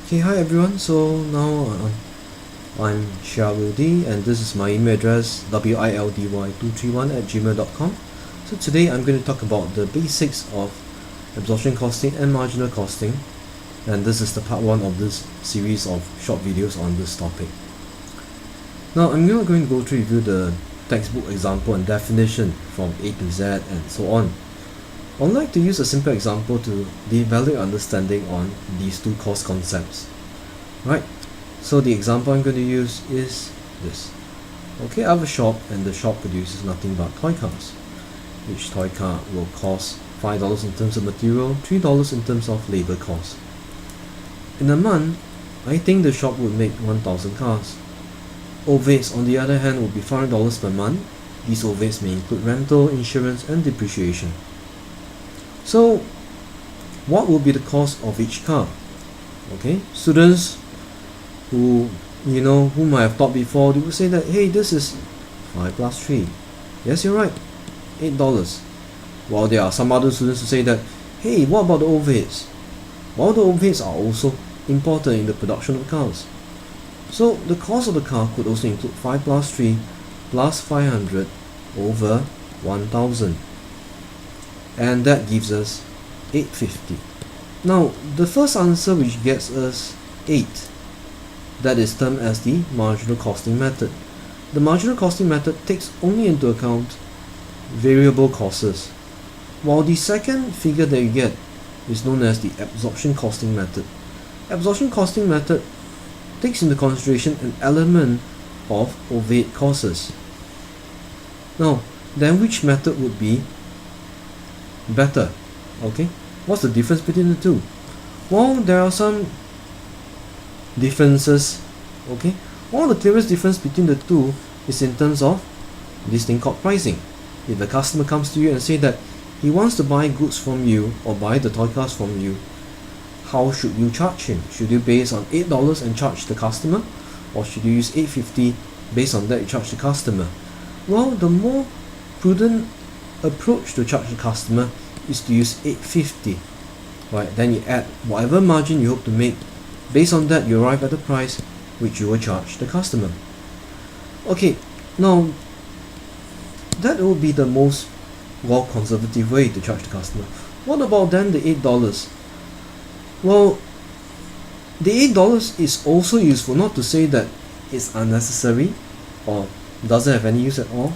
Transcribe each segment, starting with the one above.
Okay, hi everyone. So now I'm Shawildi and this is my email address wildy231@gmail.com. So today I'm going to talk about the basics of absorption costing and marginal costing, and this is the part 1 of this series of short videos on this topic. Now I'm not going to go through review the textbook example and definition from A to Z and so on. I'd like to use a simple example to develop understanding on these two cost concepts. Right, so the example I'm going to use is this. Okay, I have a shop and the shop produces nothing but toy cars. Each toy car will cost $5 in terms of material, $3 in terms of labor cost. In a month, I think the shop would make 1,000 cars. Overheads on the other hand would be $500 per month. These overheads may include rental, insurance and depreciation. So what will be the cost of each car? Okay, students whom I have taught before, they would say that, hey, this is 5 plus 3. Yes, you're right, $8. While there are some other students who say that, hey, what about the overheads? Well, the overheads are also important in the production of cars. So the cost of the car could also include 5 plus 3 plus 500 over 1,000. And that gives us 850. Now, the first answer which gets us 8, that is termed as the marginal costing method. The marginal costing method takes only into account variable costs, while the second figure that you get is known as the absorption costing method. Absorption costing method takes into consideration an element of overhead costs. Now, then which method would be better? Okay, what's the difference between the two? Well, there are some differences. Okay, one of the clearest difference between the two is in terms of this thing called pricing. If a customer comes to you and say that he wants to buy goods from you or buy the toy cars from you, how should you charge him? Should you base on $8 and charge the customer, or should you use $8.50 based on that you charge the customer? Well, the more prudent approach to charge the customer is to use $8.50. Right, then you add whatever margin you hope to make. Based on that, you arrive at the price which you will charge the customer. Okay, now that will be the most conservative way to charge the customer. What about then the $8? Well, the $8 is also useful, not to say that it's unnecessary or doesn't have any use at all.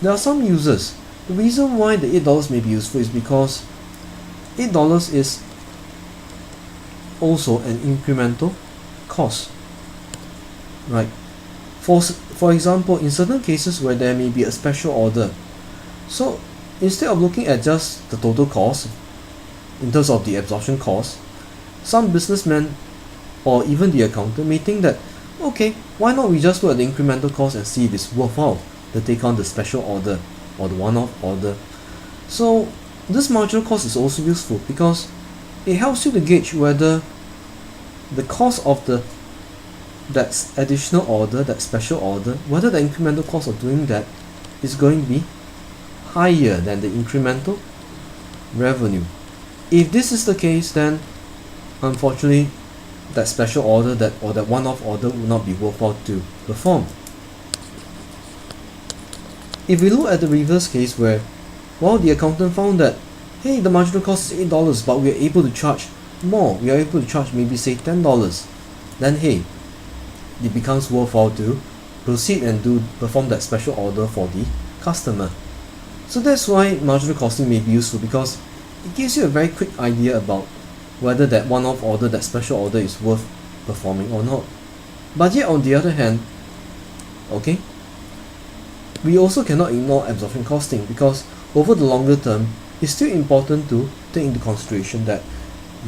There are some uses. The reason why the $8 may be useful is because $8 is also an incremental cost. Right. For example, in certain cases where there may be a special order, so instead of looking at just the total cost in terms of the absorption cost, some businessmen or even the accountant may think that, okay, why not we just look at the incremental cost and see if it's worthwhile to take on the special order or the one-off order. So this marginal cost is also useful because it helps you to gauge whether the cost of that additional order, that special order, whether the incremental cost of doing that is going to be higher than the incremental revenue. If this is the case, then unfortunately that special order or that one-off order will not be worthwhile to perform. If we look at the reverse case where, well, the accountant found that, hey, the marginal cost is $8, but we are able to charge more, we are able to charge maybe say $10, then hey, it becomes worthwhile to proceed and perform that special order for the customer. So that's why marginal costing may be useful, because it gives you a very quick idea about whether that one-off order, that special order is worth performing or not. But yet on the other hand, okay, we also cannot ignore absorption costing, because over the longer term, it's still important to take into consideration that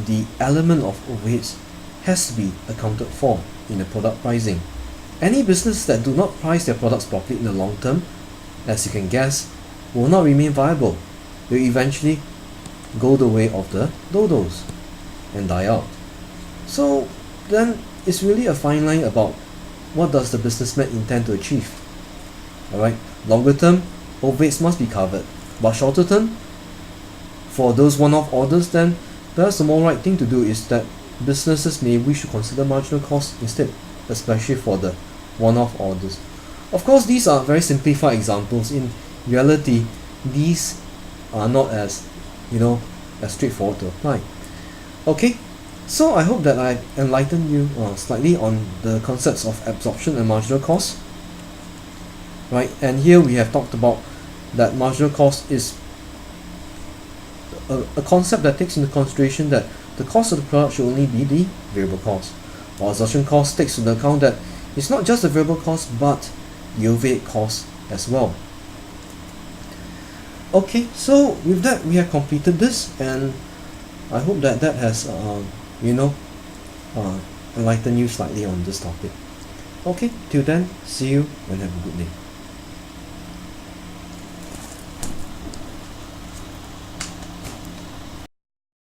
the element of overheads has to be accounted for in the product pricing. Any business that do not price their products properly in the long term, as you can guess, will not remain viable. They'll eventually go the way of the dodos and die out. So then it's really a fine line about what does the businessman intend to achieve. Alright, longer term, overheads must be covered, but shorter term, for those one-off orders, then perhaps the more right thing to do is that businesses may wish to consider marginal cost instead, especially for the one-off orders. Of course, these are very simplified examples. In reality, these are not as as straightforward to apply. Okay, so I hope that I enlightened you slightly on the concepts of absorption and marginal cost. Right, and here we have talked about that marginal cost is a concept that takes into consideration that the cost of the product should only be the variable cost, while absorption cost takes into account that it's not just the variable cost but the overhead cost as well. Okay, so with that we have completed this, and I hope that has enlightened you slightly on this topic. Okay, till then, see you and have a good day.